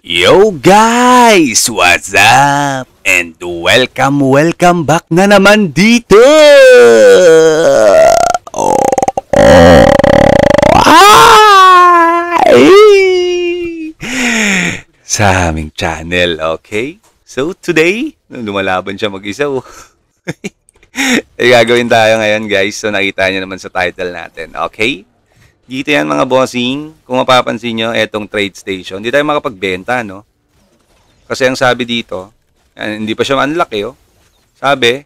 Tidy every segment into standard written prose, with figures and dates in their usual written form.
Yo guys! What's up? And welcome back na naman dito! Sa aming channel, okay? So today, lumalaban siya mag-isa. Ay gagawin tayo ngayon guys. So nakita niyo naman sa title natin, okay? Dito yan mga bossing, kung mapapansin nyo, etong trade station, hindi tayo makapagbenta, no? Kasi ang sabi dito, hindi pa siya ma-unlock eh, oh. Sabi,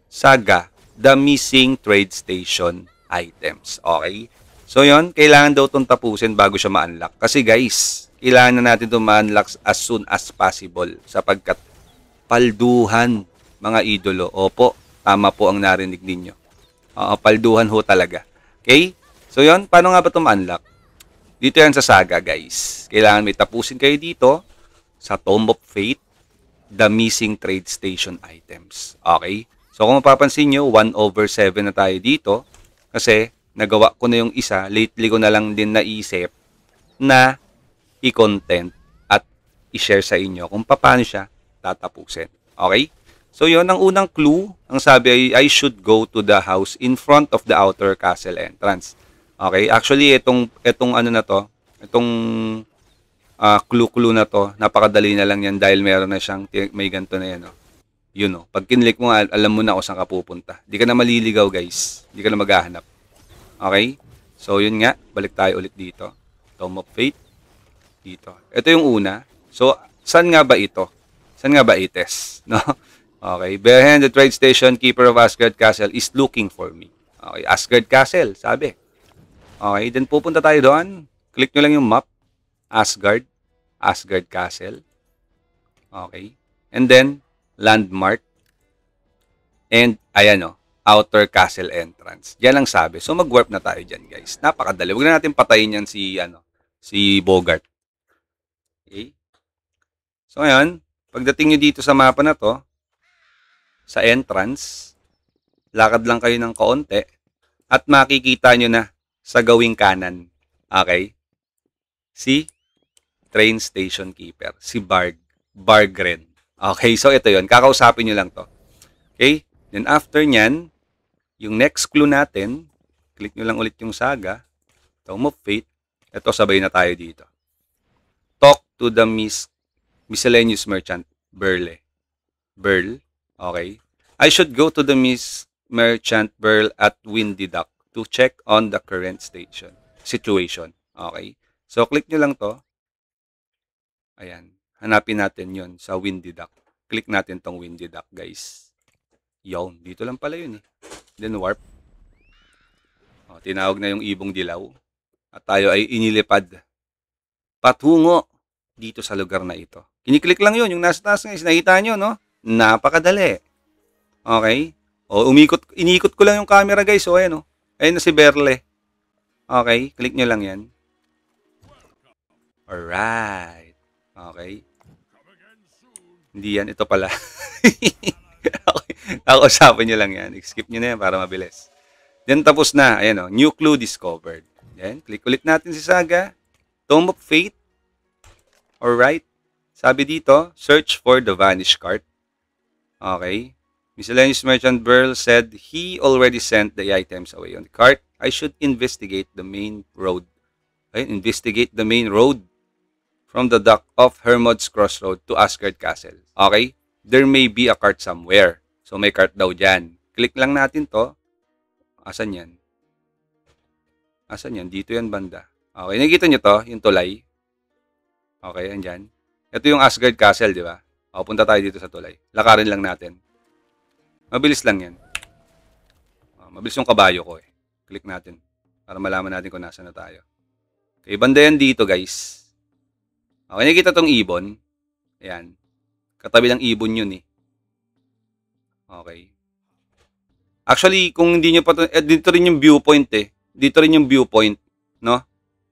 Saga, the missing trade station items, okay? So yon, kailangan daw itong tapusin bago siya ma-unlock. Kasi guys, kailangan na natin itong ma-unlock as soon as possible sapagkat palduhan, mga idolo. Opo, tama po ang narinig ninyo. Palduhan ho talaga. Okay? So yon, paano nga ba ito ma-unlock? Dito yan sa Saga guys. Kailangan may tapusin kayo dito sa Tomb of Fate, the missing trade station items. Okay? So kung mapapansin nyo, 1/7 na tayo dito kasi nagawa ko na yung isa. Lately ko na lang din naisip na i-content at i-share sa inyo kung paano siya tatapusin. Okay? So yon, ang unang clue, ang sabi ay I should go to the house in front of the outer castle entrance. Okay, actually itong ano na to, itong clue na to, napakadali na lang yan dahil meron na siyang may ganito na yan, oh. Yun, oh. Pag kinlik mo, alam mo na kung saan ka pupunta. Di ka na maliligaw, guys. Di ka na maghahanap. Okay? So yun nga, balik tayo ulit dito. Tomb of Fate dito. Ito yung una. So saan nga ba ito? Saan nga ba ites, no? Okay, behind the trade station, keeper of Asgard Castle is looking for me. Okay, Asgard Castle, sabi. Okay, then pupunta tayo doon. Click nyo lang yung map. Asgard Castle. Okay. And then, landmark. And, ayan o, outer castle entrance. Yan lang sabi. So, mag-warp na tayo dyan, guys. Napakadali. Huwag na natin patayin yan si Bogart. Okay. So, ngayon, pagdating nyo dito sa mapa na to, sa entrance, lakad lang kayo ng kaunti, at makikita nyo na sa gawing kanan, okay? Si train station keeper, si Bargren. Okay, so ito yon, kakausapin nyo lang to. Okay, then after nyan, yung next clue natin, click nyo lang ulit yung Saga, Tomb of Fate, ito sabay na tayo dito. Talk to the miscellaneous merchant, Burl, okay? I should go to the merchant Burl at Windy Duck to check on the current situation. Okay? So, click nyo lang to. Ayan. Hanapin natin yon sa Windy Duck. Click natin tong Windy Duck, guys. Yon. Dito lang pala yun eh. Then, warp. O, tinawag na yung ibong dilaw. At tayo ay inilipad patungo dito sa lugar na ito. Kiniklik lang yun. Yung nasa taas guys. Nakita nyo, no? Napakadali. Okay? O, inikot ko lang yung camera, guys. O, ayan, o. Ayun na si Berle. Okay, click nyo lang yan. Alright. Okay. Hindi yan, ito pala. Okay, nakausapin nyo lang yan. Skip nyo na yan para mabilis. Then tapos na. Ayan o, new clue discovered. Then, click ulit natin si Saga. Tomb of Fate. Alright. Sabi dito, search for the vanished cart. Okay. Miscellaneous merchant Burl said he already sent the items away on the cart. I should investigate the main road. Okay? Investigate the main road from the dock of Hermod's Crossroad to Asgard Castle. Okay? There may be a cart somewhere. So may cart daw dyan. Click lang natin to. Asan yan? Asan yan? Dito yan banda. Okay, nakikita nyo to? Yung tulay. Okay, andyan. Ito yung Asgard Castle, di ba? O, punta tayo dito sa tulay. Lakarin lang natin. Mabilis lang yan. Mabilis yung kabayo ko eh. Click natin. Para malaman natin kung nasa na tayo. Okay, banda yan dito guys. Okay, nakikita tong ibon. Ayan. Katabi ng ibon yun eh. Okay. Actually, kung hindi nyo pa dito rin yung viewpoint eh. Dito rin yung viewpoint. No?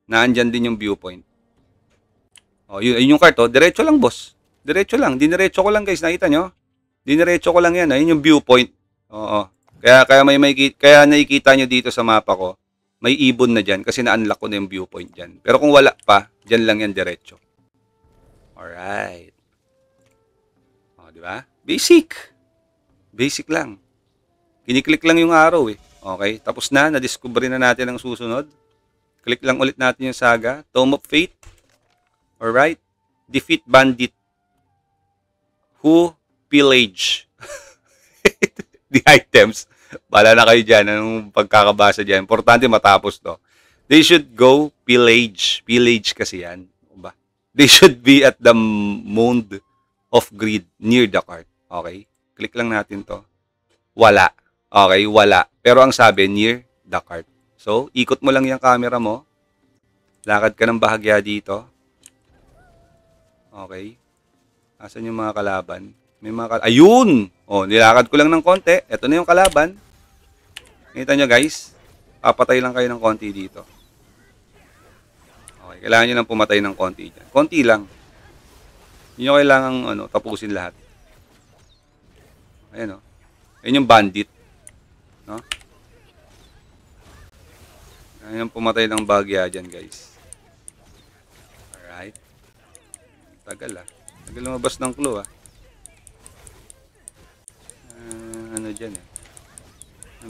Naandyan din yung viewpoint. O, yun yung cart oh. Diretso lang boss. Diretso lang. Diniretso ko lang guys. Nakita nyo? Diniretso ko lang yan. Ayun yung viewpoint. Oo. Kaya nakikita nyo dito sa mapa ko, may ibon na dyan kasi na-unlock ko na yung viewpoint dyan. Pero kung wala pa, dyan lang yan diretso. Alright. O, di ba? Basic. Basic lang. Kiniklik lang yung arrow eh. Okay, tapos na. Na-discover na natin ang susunod. Click lang ulit natin yung saga. Tome of Fate. Alright. Defeat Bandit. Who pillage the items. Bala na kayo dyan. Anong pagkakabasa dyan? Importante matapos to. They should go pillage. Pillage kasi yan. Ba? They should be at the mound of greed near the cart. Okay? Click lang natin to. Wala. Okay? Wala. Pero ang sabi, near the cart. So, ikot mo lang yung camera mo. Lakad ka ng bahagya dito. Okay? Asan yung mga kalaban? May mga ayun! Oh, nilakad ko lang ng konti. Ito na yung kalaban. Kita nyo guys? Papatay lang kayo ng konti dito. Okay, kailangan nyo lang pumatay ng konti dyan. Konti lang. Hindi nyo kailangan tapusin lahat. Ayan o. Ayan yung bandit. No? Ayan yung pumatay ng bagya dyan guys. Alright. Tagal ah. Tagal lumabas ng clue ah. Ano dyan eh.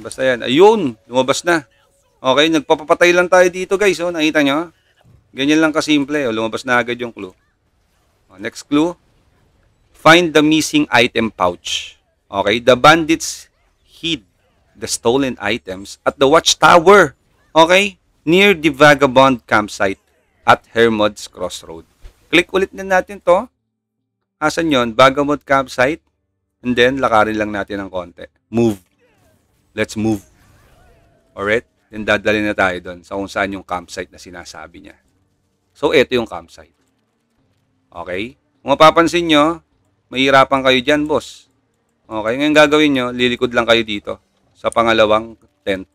Basta yan. Ayun! Lumabas na. Okay, nagpapapatay lang tayo dito guys. Oh, nakita nyo? Ganyan lang kasimple. Oh, lumabas na agad yung clue. Oh, next clue. Find the missing item pouch. Okay, the bandits hid the stolen items at the watchtower. Okay, near the vagabond campsite at Hermod's Crossroad. Click ulit na natin to. Asan yun? Vagabond campsite. And then, lakarin lang natin ng konti. Move. Let's move. Alright? Then, dadalhin na tayo doon sa kung saan yung campsite na sinasabi niya. So, ito yung campsite. Okay? Kung mapapansin nyo, mahirapan kayo dyan, boss. Okay? Ngayon gagawin nyo, lilikod lang kayo dito sa pangalawang tent.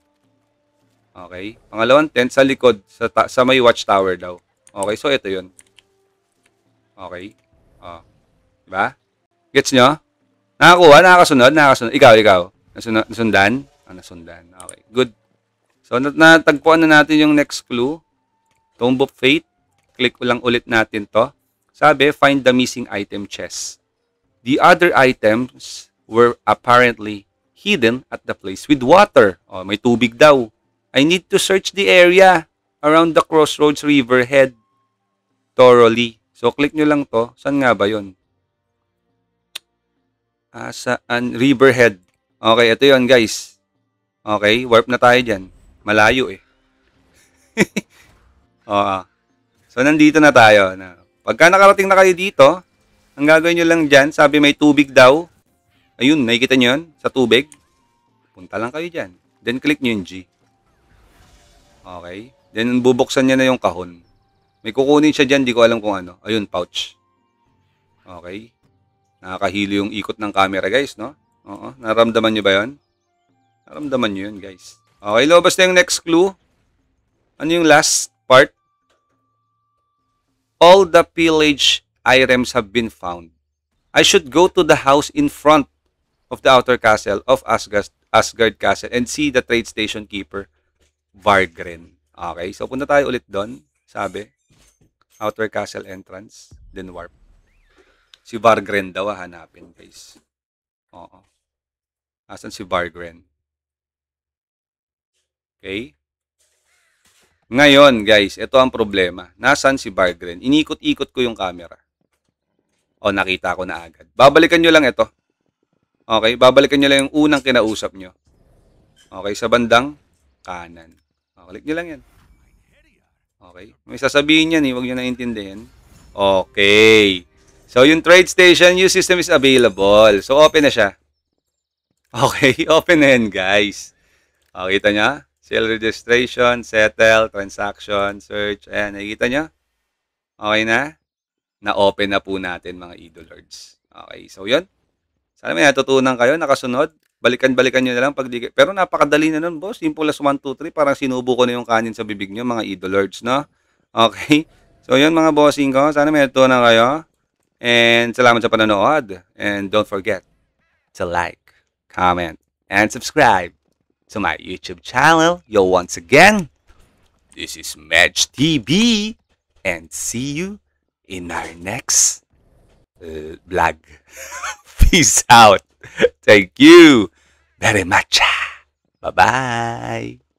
Okay? Pangalawang tent sa likod, sa may watchtower daw. Okay? So, ito yun. Okay? Diba? Gets nyo? Nakakuha? Nakakasunod? Ikaw. Nasundan? Nasundan. Okay. Good. So, natagpuan na natin yung next clue. Tomb of Fate. Click lang ulit natin to. Sabi, find the missing item chest. The other items were apparently hidden at the place with water. Oh, may tubig daw. I need to search the area around the Crossroads Riverhead thoroughly. So, click nyo lang to. Saan nga ba yun? Saan? Riverhead. Okay, ito yun guys. Okay, warp na tayo dyan. Malayo eh. So, nandito na tayo. Pagka nakarating na kayo dito, ang gagawin nyo lang dyan, sabi may tubig daw. Ayun, nakikita nyo yun? Sa tubig. Punta lang kayo dyan. Then, click nyo yung G. Okay. Then, bubuksan nyo na yung kahon. May kukunin siya dyan, di ko alam kung ano. Ayun, pouch. Okay. Nakakahilo yung ikot ng camera, guys, no? Oo. Naramdaman nyo ba yun? Naramdaman nyo yun, guys. Okay, lumabas na yung next clue. Ano yung last part? All the pillage items have been found. I should go to the house in front of the outer castle of Asgard Castle and see the trade station keeper, Vargren. Okay, so punta tayo ulit doon. Sabi, outer castle entrance, then warp. Si Vargren daw hanapin, guys. Oo. Asan si Vargren? Okay. Ngayon, guys, ito ang problema. Nasaan si Vargren? Inikot-ikot ko yung camera. O, nakita ko na agad. Babalikan nyo lang ito. Okay, babalikan nyo lang yung unang kinausap nyo. Okay, sa bandang kanan. Click nyo lang yan. Okay, may sasabihin yan, huwag nyo naintindihan. Okay. So, yung trade station, new system is available. So, open na siya. Okay, open na yan, guys. Kita nyo? Sale registration, settle, transaction, search. Ayan, nakikita nyo? Okay na? Na-open na po natin, mga idolords. Okay, so yun. Sana may natutunan kayo, nakasunod. Balikan-balikan nyo na lang. Pero napakadali na nun, boss. Simple as 1, 2, 3. Parang sinubo ko na yung kanin sa bibig nyo, mga idolords, no? Okay. So yun, mga bossing ko. Sana may natutunan kayo. And salamat sa panonood. And don't forget to like, comment, and subscribe to my YouTube channel. Yo, once again, this is Medj TV. And see you in our next vlog. Peace out. Thank you very much. Bye-bye.